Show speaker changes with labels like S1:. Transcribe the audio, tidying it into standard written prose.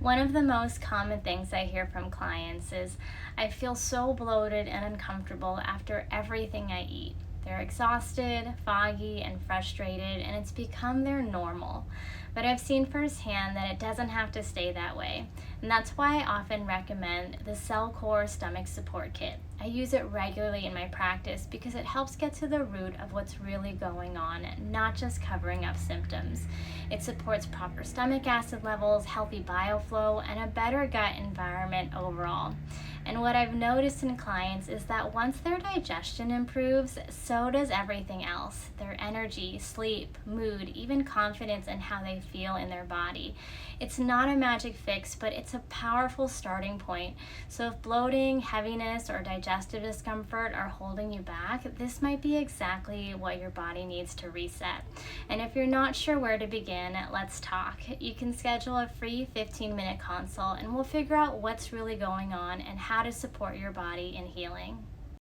S1: One of the most common things I hear from clients is, I feel so bloated and uncomfortable after everything I eat. They're exhausted, foggy, and frustrated, and it's become their normal. But I've seen firsthand that it doesn't have to stay that way. And that's why I often recommend the Cellcore Stomach Support Kit. I use it regularly in my practice because it helps get to the root of what's really going on, not just covering up symptoms. It supports proper stomach acid levels, healthy bile flow, and a better gut environment overall. And what I've noticed in clients is that once their digestion improves, so does everything else. Their energy, sleep, mood, even confidence in how they feel in their body. It's not a magic fix, but it's a powerful starting point. So if bloating, heaviness, or digestive discomfort are holding you back, this might be exactly what your body needs to reset. And if you're not sure where to begin, let's talk. You can schedule a free 15-minute consult and we'll figure out what's really going on and how to support your body in healing.